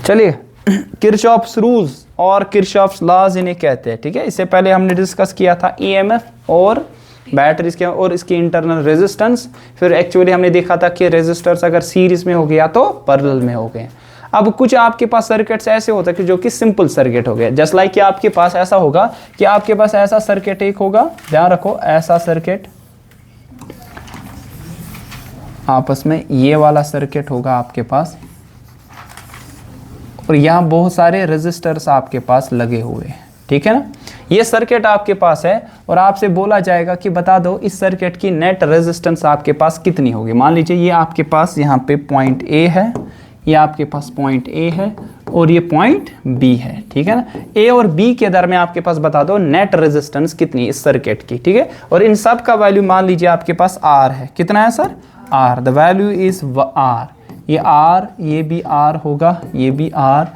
चलिए, Kirchhoff's rules और Kirchhoff's laws इन्हें कहते हैं, ठीक है। इससे पहले हमने डिस्कस किया था ईएमएफ और बैटरीज के और इसकी इंटरनल रेजिस्टेंस। फिर एक्चुअली हमने देखा था कि रेजिस्टर्स अगर सीरीज में हो गया तो पैरेलल में हो गए। अब कुछ आपके पास सर्किट्स ऐसे होते हैं कि जो कि सिंपल सर्किट हो गए, जस्ट लाइक कि आपके पास ऐसा होगा कि आपके पास ऐसा सर्किट एक होगा, ध्यान रखो ऐसा सर्किट, आपस में ये वाला सर्किट होगा आपके पास, और यहाँ बहुत सारे रेजिस्टर्स आपके पास लगे हुए हैं, ठीक है ना। ये सर्किट आपके पास है और आपसे बोला जाएगा कि बता दो इस सर्किट की नेट रेजिस्टेंस आपके पास कितनी होगी। मान लीजिए ये आपके पास यहाँ पे पॉइंट ए है, ये आपके पास पॉइंट ए है और ये पॉइंट बी है, ठीक है ना। ए और बी के दरमियान आपके पास बता दो नेट रेजिस्टेंस कितनी इस सर्किट की, ठीक है। और इन सब का वैल्यू मान लीजिए आपके पास आर है, कितना है sir, R, the value is R. ये आर, ये भी आर होगा, ये भी आर,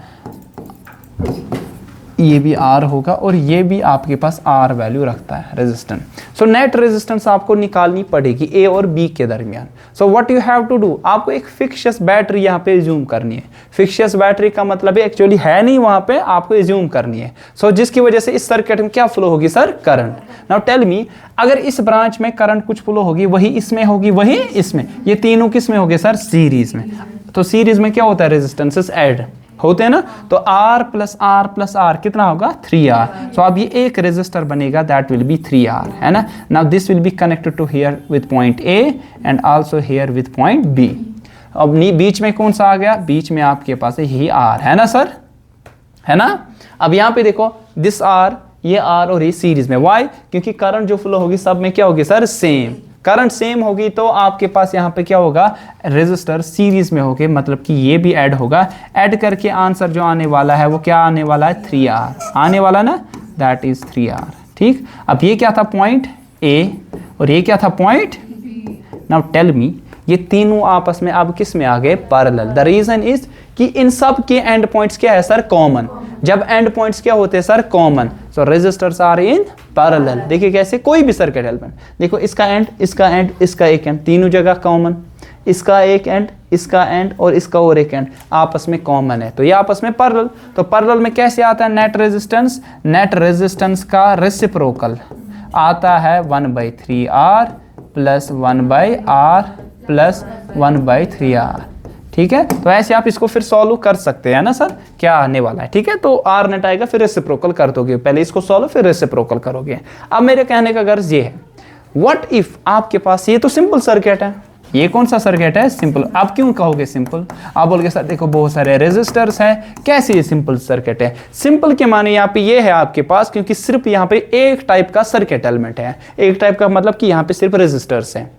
ये भी आर होगा और ये भी आपके पास आर वैल्यू रखता है रेजिस्टेंस। सो नेट रेजिस्टेंस आपको निकालनी पड़ेगी ए और बी के दरमियान। So what you have to do, आपको एक फिक्शियस बैटरी यहाँ पे एज्यूम करनी है। फिक्शियस बैटरी का मतलब है एक्चुअली है नहीं वहाँ पे, आपको एज्यूम करनी है। सो जिसकी वजह से इस सर्किट में क्या फ्लो होगी sir, current. Now tell me, अगर इस ब्रांच में करंट कुछ फ्लो होगी, वही इसमें होगी, वही इसमें, ये तीनों किस में होंगे सर, सीरीज में। तो सीरीज में क्या होता है, रेजिस्टेंसेस ऐड होते हैं ना, तो R प्लस R कितना होगा, 3R। सो अब ये एक रेजिस्टर बनेगा, दैट विल बी 3R, है ना। Now this will be connected to here with point A and also here with point B। अब बीच में कौन सा आ गया, बीच में आपके पास यही R है ना सर, है ना। अब यहाँ पे देखो दिस R, ये R और ये सीरीज में, वाई, क्योंकि करंट जो फ्लो होगी सब में क्या होगी सर, सेम। करंट सेम होगी तो आपके पास यहाँ पे क्या होगा, रेजिस्टर सीरीज में होगे, मतलब कि ये भी ऐड होगा। ऐड करके आंसर जो आने वाला है वो क्या आने वाला है, 3R आने वाला ना, दैट इज 3R, ठीक। अब ये क्या था, पॉइंट A और ये क्या था, पॉइंट। नाउ टेल मी, ये तीनों आपस में अब किस में आ गए, पैरेलल। द रीजन इज कि इन सब के एंड पॉइंट्स क्या है सर, कॉमन। जब एंड पॉइंट्स क्या होते हैं sir, common, so resistors are in parallel. देखिए कैसे, कोई भी सर्किट एलिमेंट देखो, इसका एंड, इसका एंड, इसका एक एंड, तीनों जगह कॉमन, इसका एक एंड, इसका एंड और इसका और एक एंड आपस में कॉमन है, तो ये आपस में पैरेलल। तो पैरेलल में कैसे आता है नेट रेजिस्टेंस, नेट रेजिस्टेंस का रेसिप्रोकल आता है 1/3R plus 1/R plus 1/3R, ठीक है। तो ऐसे आप इसको फिर सॉल्व कर सकते हैं ना सर, क्या आने वाला है, ठीक है। तो R नेट आएगा, फिर रेसिप्रोकल कर दोगे, पहले इसको सॉल्व फिर रेसिप्रोकल करोगे। अब मेरे कहने का गर्ज ये है, व्हाट इफ आपके पास, ये तो सिंपल सर्किट है, ये कौन सा सर्किट है, सिंपल। आप क्यों कहोगे सिंपल, आप बोलोगे सर देखो बहुत सारे रेजिस्टर्स हैं, कैसे ये सिंपल सर्किट है। सिंपल के माने यहाँ पे ये है आपके पास, क्योंकि सिर्फ यहाँ पे एक टाइप का सर्किट एलिमेंट है। एक टाइप का मतलब कि यहाँ पे सिर्फ रेजिस्टर्स हैं।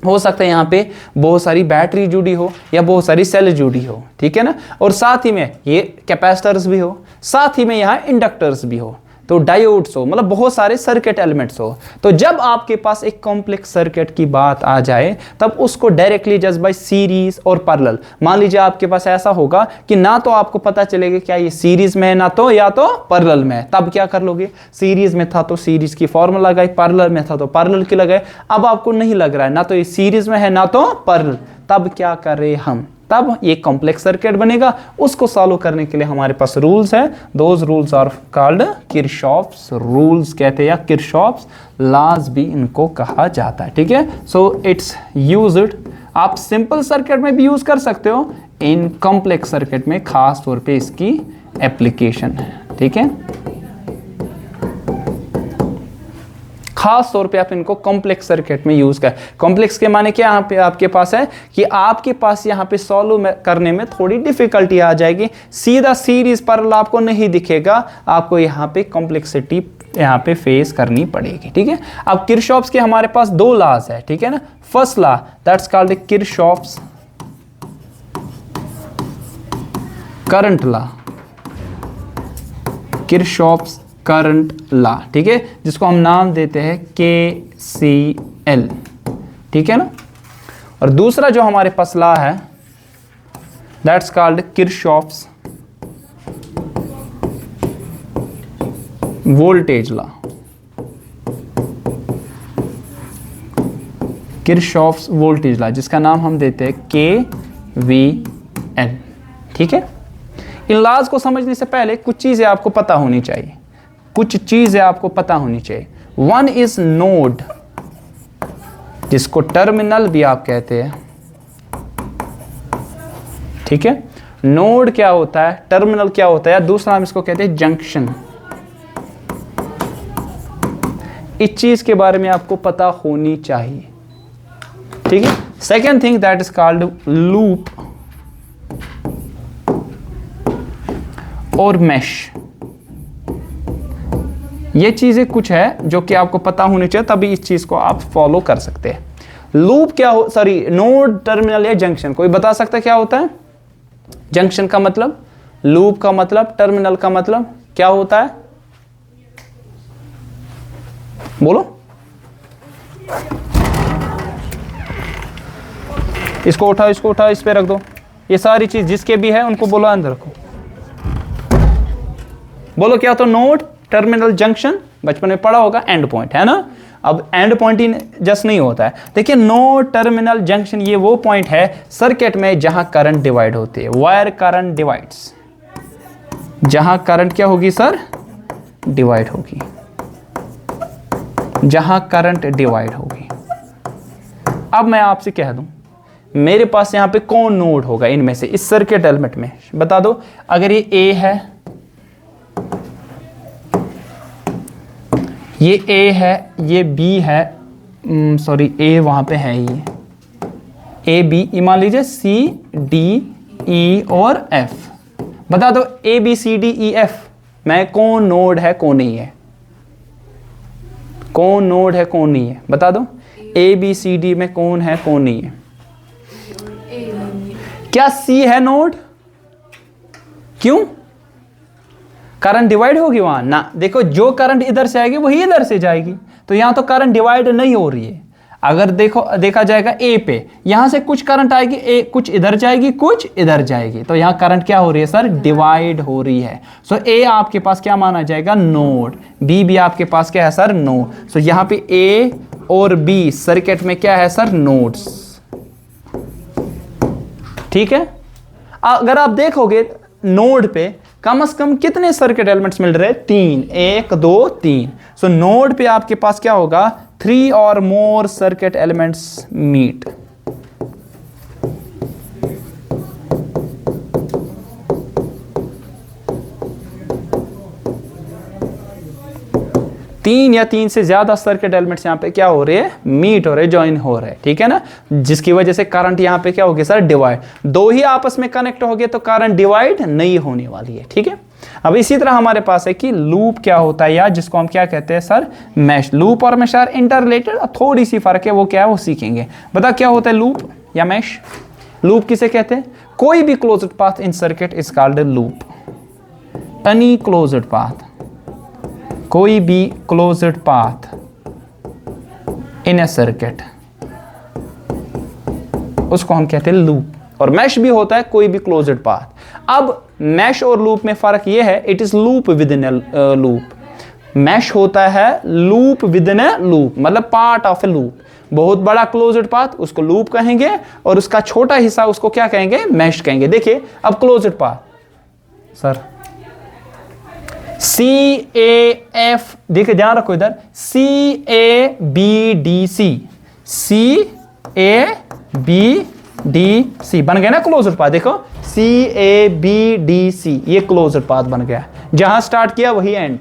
हो सकता है यहाँ पे बहुत सारी बैटरी जुड़ी हो या बहुत सारी सेल जुड़ी हो, ठीक है ना। और साथ ही में ये कैपेसिटर्स भी हो, साथ ही में यहाँ इंडक्टर्स भी हो, तो डायोड्स हो, मतलब बहुत सारे सर्किट एलिमेंट्स हो। तो जब आपके पास एक कॉम्प्लेक्स सर्किट की बात आ जाए तब उसको डायरेक्टली जस्ट बाय सीरीज और पैरेलल, मान लीजिए आपके पास ऐसा होगा कि ना तो आपको पता चलेगा क्या ये सीरीज में है, ना तो या तो पैरेलल में है, तब क्या कर लोगे, सीरीज में था तो सीरीज की फॉर्मूला लगाई, पैरेलल में था तो पैरेलल की लगाए। अब आपको नहीं लग रहा है ना तो ये सीरीज में है ना तो पैरेलल, तब क्या कर रहे हम, तब ये कॉम्प्लेक्स सर्किट बनेगा। उसको सॉल्व करने के लिए हमारे पास रूल्स है, those rules are called Kirchhoff's rules कहते हैं, या किरचॉफ्स लॉज भी इनको कहा जाता है, ठीक है। सो इट्स यूज्ड, आप सिंपल सर्किट में भी यूज कर सकते हो, इन कॉम्प्लेक्स सर्किट में खास तौर पे इसकी एप्लीकेशन है, ठीक है। खास तौर पे आप इनको कॉम्प्लेक्स सर्किट में यूज कर, कॉम्प्लेक्स के माने क्या यहाँ पे आपके पास है कि आपके पास यहाँ पे सॉल्व करने में थोड़ी डिफिकल्टी आ जाएगी, सीधा सीरीज पैरेलल आपको नहीं दिखेगा, आपको यहाँ पे कॉम्प्लेक्सिटी यहाँ पे फेस करनी पड़ेगी, ठीक है। अब किरचॉफ्स के हमारे पास दो लॉज है, ठीक है ना। First law that's called Kirchhoff's current law, Kirchhoff's current law, ठीक है, जिसको हम नाम देते हैं KCL, ठीक है ना। और दूसरा जो हमारे पास लॉ है that's called Kirchhoff's voltage law, Kirchhoff's voltage law, जिसका नाम हम देते हैं KVL, ठीक है। इन लॉज को समझने से पहले कुछ चीजें आपको पता होनी चाहिए, कुछ चीजें आपको पता होनी चाहिए। वन इज नोड, जिसको टर्मिनल भी आप कहते हैं, ठीक है। नोड क्या होता है, टर्मिनल क्या होता है, दूसरा हम इसको कहते हैं जंक्शन। इस चीज के बारे में आपको पता होनी चाहिए, ठीक है। Second thing that is called loop और मैश। ये चीजें कुछ है जो कि आपको पता होनी चाहिए, तभी इस चीज को आप फॉलो कर सकते हैं। लूप क्या हो, सॉरी, नोड, टर्मिनल या जंक्शन, कोई बता सकता है क्या होता है? जंक्शन का मतलब, लूप का मतलब, टर्मिनल का मतलब क्या होता है? बोलो। इसको उठाओ, इसको उठाओ, इस पे रख दो। ये सारी चीज जिसके भी है उनको बोलो अंदर रखो। बोलो क्या तो नोड, टर्मिनल, जंक्शन, बचपन में पढ़ा होगा, एंड पॉइंट, है ना। अब एंड पॉइंट ही जस्ट नहीं होता है। देखिए नोड, टर्मिनल, जंक्शन ये वो पॉइंट है सर्किट में जहां करंट डिवाइड होती है, वायर करंट डिवाइड्स, जहां करंट क्या होगी सर, डिवाइड होगी, जहां करंट डिवाइड होगी। अब मैं आपसे कह दूं, मेरे पास यहां पे कौन नोड होगा इनमें से, इस सर्किट एलिमेंट में, बता दो। अगर ये ए है, ये ए है, ये बी है, सॉरी ए वहां पे है, ये ए बी, मान लीजिए सी डी ई और एफ। बता दो A B C D E F में कौन नोड है कौन नहीं है, कौन नोड है कौन नहीं है, बता दो। ए बी सी डी में कौन है कौन नहीं है? क्या सी है नोड? क्यों? करंट डिवाइड होगी वहां ना। देखो जो करंट इधर से आएगी वही इधर से जाएगी, तो यहां तो करंट डिवाइड नहीं हो रही है। अगर देखा जाएगा ए पे, यहां से कुछ करंट आएगी, ए कुछ इधर जाएगी, कुछ इधर जाएगी, तो यहां करंट क्या हो रही है सर, डिवाइड हो रही है। सो ए आपके पास क्या माना जाएगा, नोड। बी भी आपके पास क्या है सर, नोड। सो यहां पे ए और बी सर्किट में क्या है सर, नोड्स, ठीक है। अगर आप देखोगे नोड पे कम से कम कितने सर्किट एलिमेंट्स मिल रहे हैं, 3, 1 2 3। सो नोड पे आपके पास क्या होगा, 3 और मोर सर्किट एलिमेंट्स मीट। तीन या तीन से ज्यादा सर्किट एलिमेंट्स यहाँ पे क्या हो रहे हैं, मीट हो रहे, ज्वाइन हो रहे, ठीक है ना। जिसकी वजह से करंट यहाँ पे क्या होगी सर, डिवाइड। दो ही आपस में कनेक्ट हो गए तो करंट डिवाइड नहीं होने वाली है, ठीक है। अब इसी तरह हमारे पास है कि लूप क्या होता है, या जिसको हम क्या कहते हैं सर, मैश। लूप और मैश आर इंटर रिलेटेड, थोड़ी सी फर्क है, वो क्या है वो सीखेंगे। बता क्या होता है लूप या मैश? लूप किसे कहते हैं, कोई भी closed path in circuit is called loop. Any closed path, कोई भी क्लोज्ड पाथ इन ए सर्किट, उसको हम कहते हैं लूप। और मैश भी होता है कोई भी क्लोज्ड पाथ। अब मैश और लूप में फर्क यह है, it is loop within a loop. Mesh होता है loop within a loop, मतलब पार्ट ऑफ ए लूप। बहुत बड़ा क्लोज्ड पाथ उसको लूप कहेंगे, और उसका छोटा हिस्सा उसको क्या कहेंगे, मैश कहेंगे। देखिए अब closed path sir, C A F, देखिए ध्यान रखो इधर, C A B D C, C A B D C बन गया ना क्लोज्ड पाथ। देखो सी ए बी डी सी, ये क्लोज्ड पाथ बन गया, जहां स्टार्ट किया वही एंड।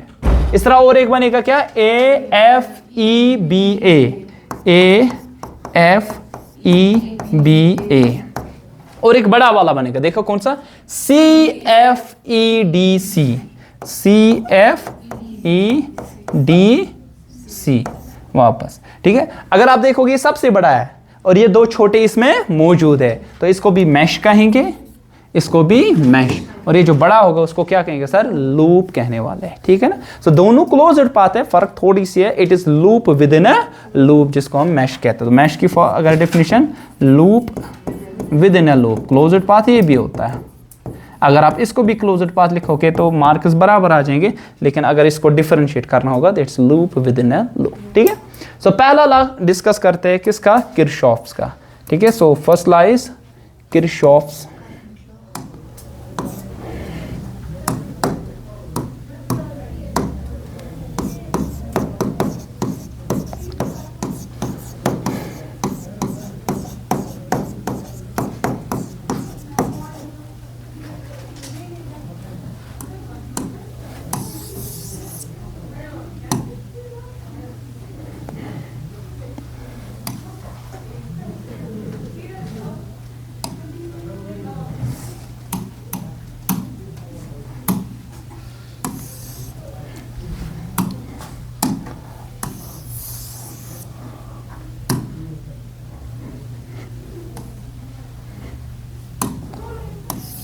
इस तरह और एक बनेगा क्या, A F E B A, A F E B A, और एक बड़ा वाला बनेगा, देखो कौन सा, C F E D C, C F E D C वापस, ठीक है। अगर आप देखोगे सबसे बड़ा है और ये दो छोटे इसमें मौजूद है, तो इसको भी मैश कहेंगे, इसको भी मैश, और ये जो बड़ा होगा उसको क्या कहेंगे सर, लूप कहने वाले हैं, ठीक है ना। सो दोनों क्लोज्ड पाथ है, फर्क थोड़ी सी है, it is loop with in a loop, जिसको हम मैश कहते हैं। तो मैश की अगर definition, loop with in a loop, closed path ये भी होता है। अगर आप इसको भी क्लोज्ड पाथ लिखोगे तो मार्क्स बराबर आ जाएंगे, लेकिन अगर इसको डिफरेंशिएट करना होगा तो it's loop with in a loop, ठीक है। सो पहला लॉ डिस्कस करते हैं किसका, किरचॉफ्स का, ठीक है। So first law is Kirchhoff's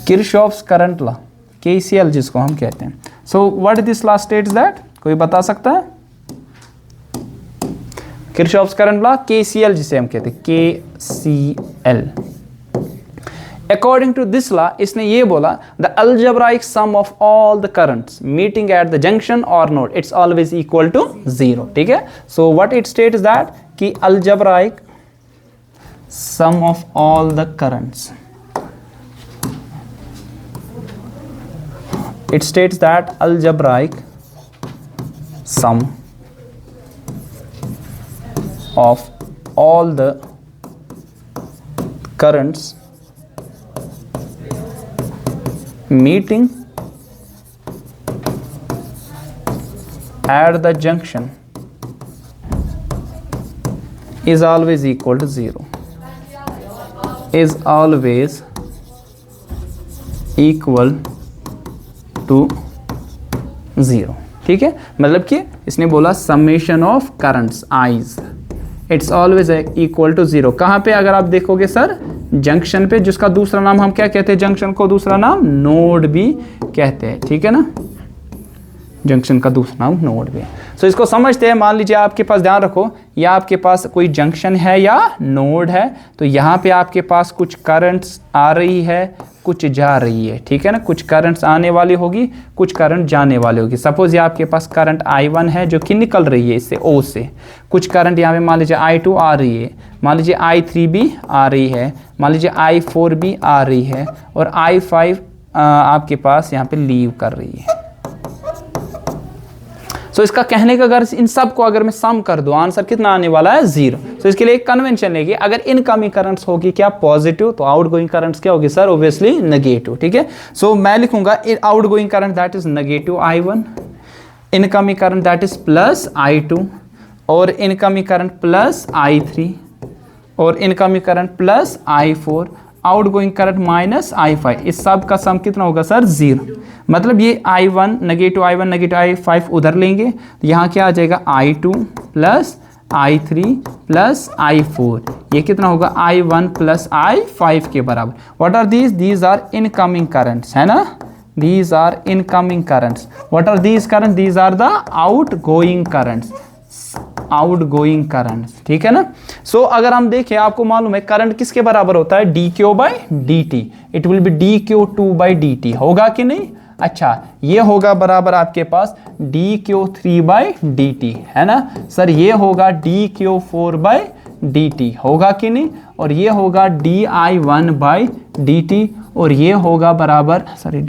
Kirchhoff's current law, KCL जिसको हम कहते हैं। So what this law states that, कोई बता सकता है? किरशॉफ्स करंट लॉ, KCL जिसे हम कहते हैं, KCL। According to this law, इसने ये बोला the algebraic sum of all the currents meeting at the junction और node it's always equal to 0। ठीक है, so what it states that कि algebraic sum of all the currents, it states that algebraic sum of all the currents meeting at the junction is always equal to 0, is always equal to 0। ठीक है, मतलब कि इसने बोला summation of currents I's it's always equal to 0। कहाँ पे? अगर आप देखोगे सर, जंक्शन पे, जिसका दूसरा नाम हम क्या कहते हैं? जंक्शन को दूसरा नाम नोड भी कहते हैं। ठीक है ना, जंक्शन का दूसरा नाम नोड भी है। सो इसको समझते हैं। मान लीजिए आपके पास, ध्यान रखो, या आपके पास कोई जंक्शन है या नोड है, तो यहाँ पे आपके पास कुछ करंट्स आ रही है, कुछ जा रही है। ठीक है ना, कुछ करंट्स आने वाली होगी, कुछ करंट जाने वाली होगी। सपोज ये आपके पास करंट I1 है जो कि निकल रही है इससे O से, कुछ करंट यहाँ पे मान लीजिए I2 आ रही है, मान लीजिए I3 भी आ रही है, मान लीजिए I4 भी आ रही है, और I5 आपके पास यहाँ पे लीव कर रही है। सो इसका कहने का अगर इन सब को अगर मैं सम कर दूं, आंसर कितना आने वाला है? 0। सो इसके लिए एक कन्वेंशन लेंगे, अगर इनकमिंग करंट्स होगी क्या? पॉजिटिव, तो आउटगोइंग करंट्स क्या होगी सर? Obviously negative. ठीक है, सो मैं लिखूंगा outgoing current that is negative I1, incoming current that is plus I2, और इनकमिंग करंट प्लस I3, और incoming current plus I4, outgoing current minus I5। इस सब का सम कितना होगा सर? 0। मतलब ये I1 नेगेटिव I5 उधर लेंगे, यहाँ क्या आ जाएगा? I2 plus I3 plus I4, ये कितना होगा? I1 प्लस I5 के बराबर। What are these? These are incoming currents, है ना, these are incoming currents. What are these current? These are the outgoing currents, outgoing current. ठीक है ना। सो अगर हम देखें, आपको मालूम है करंट किसके बराबर होता है? dq by dt। It will B dq2 by dt, होगा कि नहीं? अच्छा, ये होगा बराबर आपके पास dq3 बाई dt, है ना सर। ये होगा dq4 बाई dt, होगा कि नहीं? और ये होगा di1 बाई dt, और ये होगा बराबर, सॉरी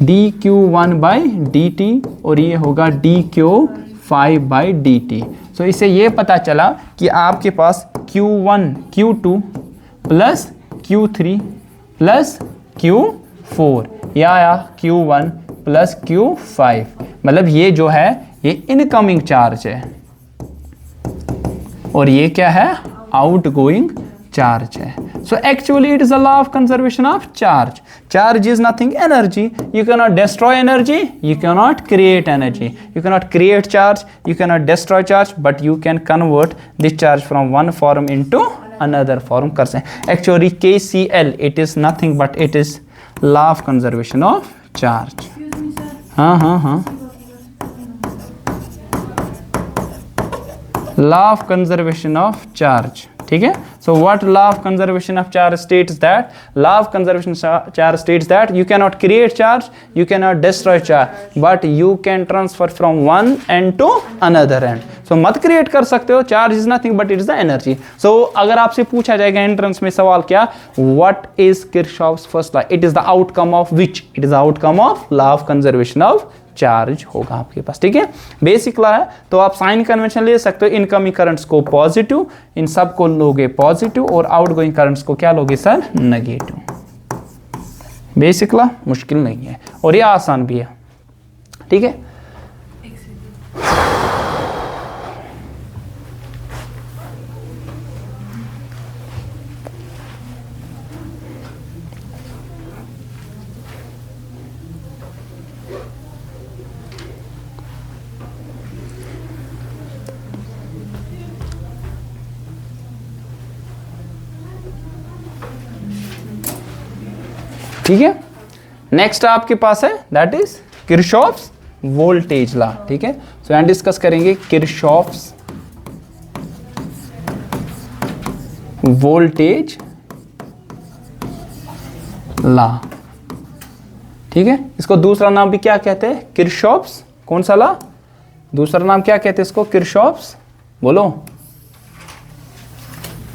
dq1 बाई dt, और ये होगा dq5 बाई dt। सो इससे ये पता चला कि आपके पास q1 q2 plus q3 plus q4 या q1 प्लस q5, मतलब ये जो है ये इनकमिंग चार्ज है, और ये क्या है? आउटगोइंग चार्ज है। So actually it is a law of conservation of charge. Charge is nothing energy. You cannot destroy energy, you cannot create energy. You cannot create charge, you cannot destroy charge, but you can convert this charge from one form into another form कर सकते। Actually KCL it is nothing but it is law of conservation of charge। हाँ law of conservation of charge, ठीक है। So what law of conservation of charge states that? Law of conservation charge states that you cannot create charge, you cannot destroy charge, but you can transfer from one end to another end. So मत create कर सकते हो, charge is nothing but it is the energy. So अगर आपसे पूछा जाएगा entrance में सवाल क्या? What is Kirchhoff's first law? It is the outcome of which? It is the outcome of law of conservation of charge होगा आपके पास, ठीक है। बेसिक लॉ है, तो आप साइन कन्वेंशन ले सकते हो। इनकमिंग करंट्स को पॉजिटिव, इन सब को लोगे पॉजिटिव, और आउटगोइंग करंट्स को क्या लोगे सर? नेगेटिव। बेसिक लॉ मुश्किल नहीं है, और ये आसान भी है, ठीक है। ठीक है। नेक्स्ट आपके पास है that is Kirchhoff's voltage law. ठीक है, सो यहां डिस्कस करेंगे किरचॉफ्स वोल्टेज लॉ। ठीक है, इसको दूसरा नाम भी क्या कहते हैं? किरचॉफ्स कौन सा लॉ? दूसरा नाम क्या कहते हैं इसको? किरचॉफ्स, बोलो।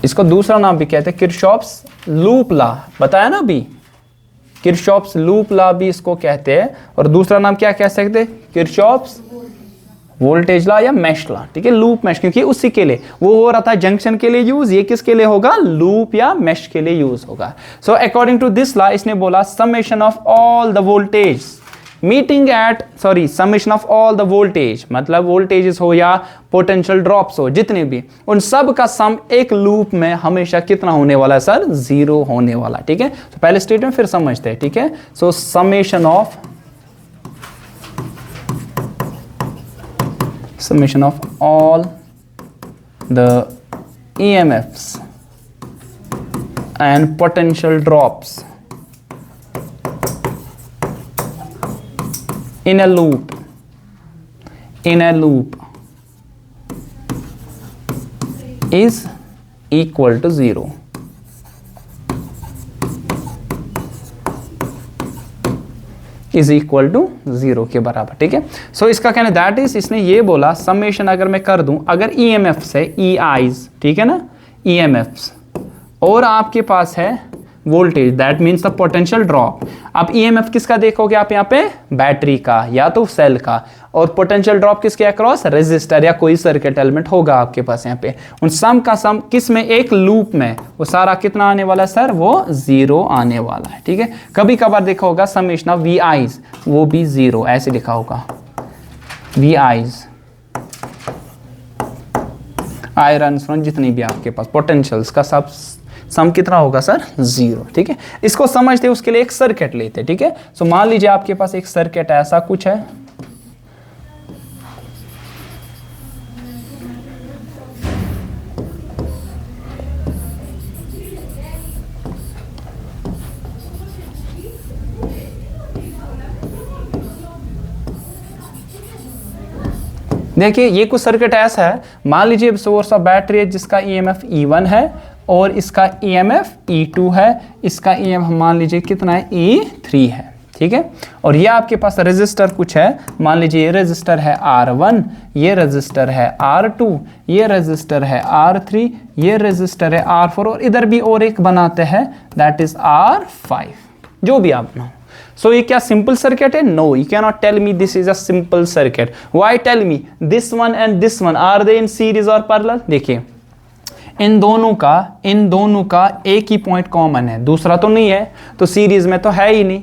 इसको दूसरा नाम भी कहते हैं किरचॉफ्स लूप लॉ, बताया ना अभी, किरचॉफ्स लूप लॉ भी इसको कहते हैं। और दूसरा नाम क्या कह सकते हैं? किरचॉफ्स वोल्टेज लॉ या मेश लॉ। ठीक है, लूप मेश, क्योंकि उसी के लिए वो हो रहा था जंक्शन के लिए यूज, ये किसके लिए होगा? लूप या मेश के लिए यूज होगा। So according to this law इसने बोला summation of all the voltage meeting at summation of all the voltage, मतलब वोल्टेजेस हो या पोटेंशियल ड्रॉप्स हो, जितने भी, उन सब का सम एक लूप में हमेशा कितना होने वाला है सर? 0 होने वाला। ठीक है, तो पहले स्टेटमेंट फिर समझते हैं। ठीक है, सो summation of all the EMFs and potential drops in a loop is equal to 0. Is equal to 0 के बराबर। ठीक है, सो इसका कहना दैट इज, इसने ये बोला समेशन अगर मैं कर दूं, अगर EMF से EIs, ठीक है ना, EMFs, और आपके पास है voltage that means the potential drop. अब EMF किसका देखोगे आप यहाँ पे? बैटरी का या तो सेल का, और पोटेंशियल ड्रॉप किसके अक्रॉस? रेजिस्टर या कोई सर्किट एलिमेंट होगा आपके पास यहाँ पे। उन सम का सम किस में? एक लूप में, वो सारा कितना आने वाला है सर? वो 0 आने वाला है। ठीक है, कभी कभार देखा होगा समेशन ऑफ VIs, वो भी 0 ऐसे लिखा होगा, VIs आयरन फ्रॉम, जितनी भी आपके पास पोटेंशियल्स का सब सम कितना होगा सर? 0। ठीक है, इसको समझते उसके लिए एक सर्किट लेते। ठीक है, सो मान लीजिए आपके पास एक सर्किट ऐसा कुछ है, देखिए ये कुछ सर्किट ऐसा है, मान लीजिए सोर्स ऑफ बैटरी है जिसका EMF E1 है और इसका EMF E2 है, इसका EMF मान लीजिए कितना है? E3 है। ठीक है, और ये आपके पास रेजिस्टर कुछ है, मान लीजिए ये रेजिस्टर है R1, ये रेजिस्टर है R2, ये रेजिस्टर है R3, ये रेजिस्टर है R4, और इधर भी और एक बनाते हैं दैट इज R5, जो भी आप बनाओ। So ये क्या सिंपल सर्किट है? No, you cannot tell me this is a simple circuit. Why tell me this one and this one are they in series or parallel? देखिए इन दोनों का एक ही पॉइंट कॉमन है, दूसरा तो नहीं है, तो सीरीज में तो है ही नहीं।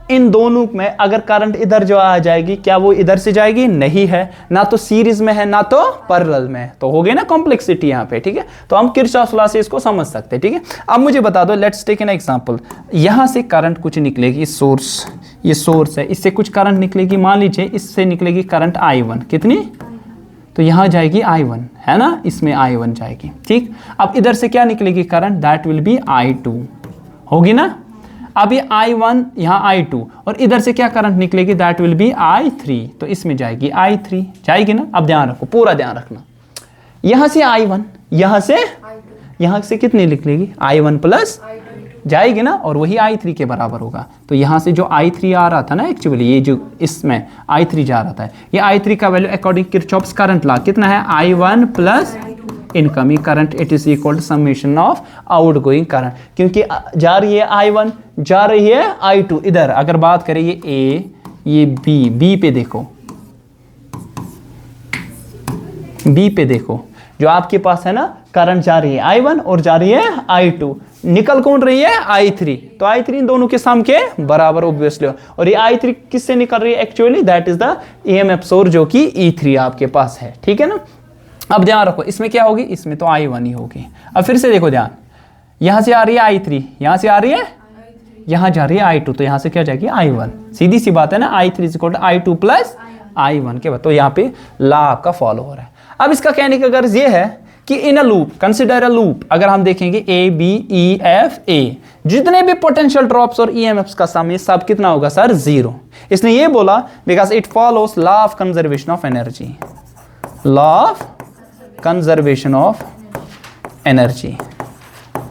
इन दोनों में अगर करंट इधर जो आ जाएगी, क्या वो इधर से जाएगी? नहीं है, ना तो सीरीज में है ना तो पैरेलल में है, तो हो गई ना कॉम्प्लेक्सिटी यहाँ पे। ठीक है, तो हम किरचॉफ लॉ से इसको समझ सकते हैं। ठीक है, अब मुझे बता दो, लेट्स टेक एन एग्जांपल, यहां से करंट कुछ निकलेगी, ये सोर्स है, इससे कुछ करंट निकलेगी, मान लीजिए इससे निकलेगी करंट I1, कितनी? तो यहां जाएगी I1, है ना, इसमें I1 जाएगी। ठीक, अब इधर से क्या निकलेगी current? That will B I2, होगी ना। अब ये I1 यहाँ I2, और इधर से क्या करंट निकलेगी? दैट विल बी I3, तो इसमें जाएगी I3, जाएगी ना। अब ध्यान रखो, पूरा ध्यान रखना, यहाँ से I1, यहाँ से कितनी निकलेगी? I1 प्लस जाएगी ना, और वही I3 के बराबर होगा। तो यहाँ से जो I3 आ रहा था ना, एक्चुअली ये जो इसमें I3 जा रहा था, ये I3 का value according Kirchhoff's current law कितना है? I1 plus incoming current, it is equal to summation of outgoing current, क्योंकि जा रही है I1, जा रही है I2। इधर अगर बात करें ये A, ये B पे देखो, B पे देखो, जो आपके पास है ना करंट जा रही है I1 और जा रही है I2, निकल कौन रही है? I3, तो I3 इन दोनों के सम के बराबर ऑब्वियसली, और ये I3 किससे निकल रही है? Actually that is the EMF source जो कि E3 आपके पास है। ठीक है ना, अब ध्यान रखो, इसमें क्या होगी? इसमें तो I1 ही होगी। अब फिर से देखो ध्यान, यहां से आ रही है I3, यहां से आ रही है, यहां जा रही है I2, तो यहां से क्या जाएगी? I1, सीधी सी बात है ना, I3 is equal to I2 plus I1 के बाद, तो यहाँ पे लॉ आपका फॉलो हो रहा है। अब इसका कहने का गर्ज ये है कि in a loop, consider a loop, अगर हम देखेंगे A B E F A, जितने भी पोटेंशियल ड्रॉप्स और ईएमएफ्स का सम, ये सब कितना होगा सर? 0। इसने ये बोला because it follows law of conservation of energy, law of conservation of energy.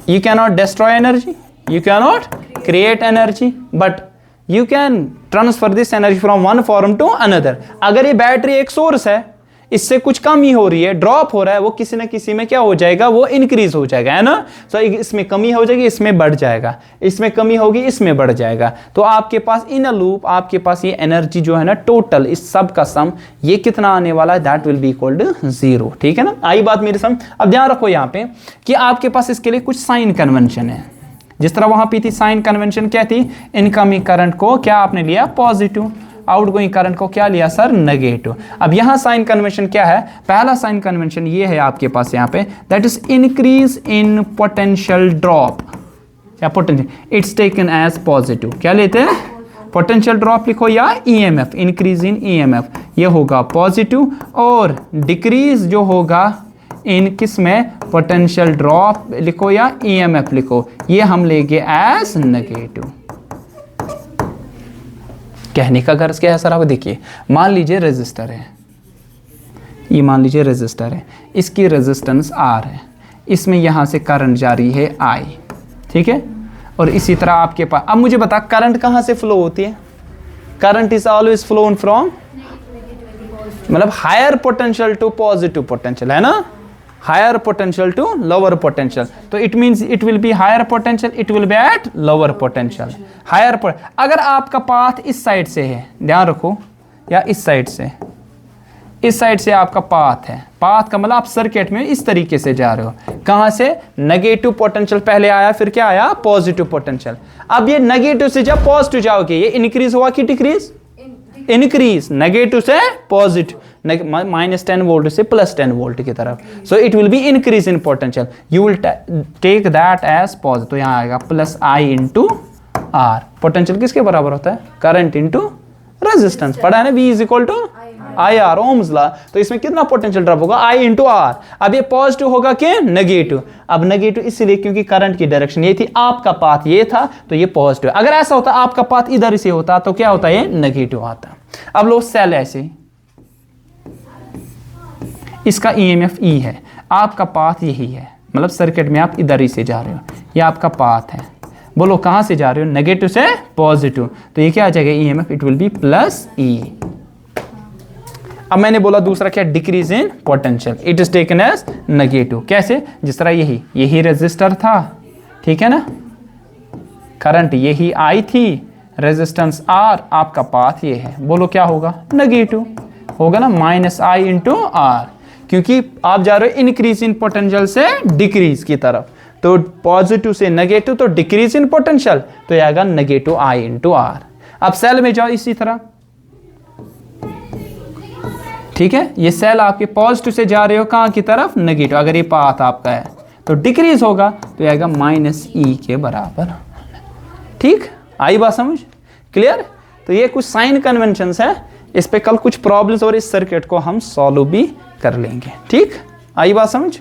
You cannot destroy energy, you cannot create energy, but you can transfer this energy from one form to another। अगर ये battery एक source है, इससे कुछ कमी हो रही है, ड्रॉप हो रहा है, वो किसी ना किसी में क्या हो जाएगा? वो इंक्रीज हो जाएगा, है ना? सो इसमें कमी हो जाएगी, इसमें बढ़ जाएगा, इसमें कमी होगी, इसमें बढ़ जाएगा। तो आपके पास इन अ लूप आपके पास ये एनर्जी जो है ना, टोटल इस सब का सम ये कितना आने वाला है? That will be equal to 0। ठीक है ना? आई बात मेरे समझ? अब ध्यान रखो यहाँ पे कि आपके पास इसके लिए कुछ साइन कन्वेंशन है। जिस तरह वहां पे थी साइन कन्वेंशन, क्या थी? इनकमिंग करंट को क्या आपने लिया? पॉजिटिव, आउटगोइंग करंट को क्या लिया सर? नेगेटिव। अब यहां साइन कन्वेंशन क्या है? पहला साइन कन्वेंशन ये है आपके पास यहां पे, that is increase in potential drop या potential, it's taken as positive. क्या लेते हैं? पोटेंशियल ड्रॉप लिखो या ईएमएफ, इंक्रीज इन ईएमएफ, ये होगा पॉजिटिव, और डिक्रीज जो होगा इन किस में? पोटेंशियल ड्रॉप लिखो या ईएमएफ लिखो, ये हम लेंगे एज नेगेटिव। कहने का गर्ज क्या है सर? आप देखिए, मान लीजिए रेजिस्टर है, ये मान लीजिए रेजिस्टर है, इसकी रेजिस्टेंस R है, इसमें यहां से करंट जारी है I, ठीक है? और इसी तरह आपके पास, अब मुझे बता करंट कहां से फ्लो होती है? Current is always flown from, मतलब higher potential to positive potential, है ना? Higher potential to lower potential, तो it means it will be higher potential, it will be at lower potential. Higher, अगर आपका पाथ इस side से है, ध्यान रखो, या इस साइड से, इस साइड से आपका पाथ है, पाथ का मतलब आप सर्किट में इस तरीके से जा रहे हो, कहां से? नेगेटिव पोटेंशियल पहले आया, फिर क्या आया? Positive potential. अब ये नेगेटिव से जब पॉजिटिव जाओगे, ये इंक्रीज हुआ कि डिक्रीज? इंक्रीज, नेगेटिव से पॉजिटिव, -10 वोल्ट से +10 वोल्ट की तरफ, so it will be increase in potential, you will take that as positive. तो यहां आएगा +I इंटू R। पोटेंशियल किसके बराबर होता है? करंट इंटू रेजिस्टेंस, पढ़ा है ना? V is equal to IR, Ohm's law. तो इसमें कितना पोटेंशियल ड्रॉप होगा? I into R। अब ये पॉजिटिव होगा कि नेगेटिव? अब नेगेटिव इसलिए क्योंकि करंट की डायरेक्शन ये थी, आपका पाथ ये था, तो ये पॉजिटिव। अगर ऐसा होता आपका पाथ इधर से होता तो क्या होता? ये नेगेटिव आता। अब लो सेल ऐसे, इसका EMF E है, आपका पाथ यही है, मतलब सर्किट में आप इधर ही से जा रहे हो, ये आपका पाथ है। बोलो कहां से जा रहे हो? नेगेटिव से पॉजिटिव, तो ये क्या आ जाएगा? EMF it will be +E। अब मैंने बोला दूसरा क्या? Decrease in potential, it is taken as negative. कैसे? जिस तरह यही रेजिस्टर था, ठीक है ना? करंट यही I थी, रेजिस्टेंस R, आपका पाथ ये है, बोलो क्या होगा? नेगेटिव होगा ना, -I इंटू R, क्योंकि आप जा रहे हो इंक्रीज इन पोटेंशियल से डिक्रीज की तरफ, तो पॉजिटिव से नेगेटिव, तो डिक्रीज इन पोटेंशियल, तो ये आएगा -I इंटू R। अब सेल में जाओ इसी तरह, ठीक है? ये सेल आपके पॉजिटिव से जा रहे हो कहां की तरफ? नेगेटिव। अगर ये पाथ आपका है तो डिक्रीज होगा, तो ये आएगा -E के बराबर। ठीक, आई बात समझ? क्लियर? तो ये कुछ साइन कन्वेंशंस है, इस पे कल कुछ प्रॉब्लम्स और इस सर्किट को हम सॉल्व भी कर लेंगे। ठीक, आई बात समझ?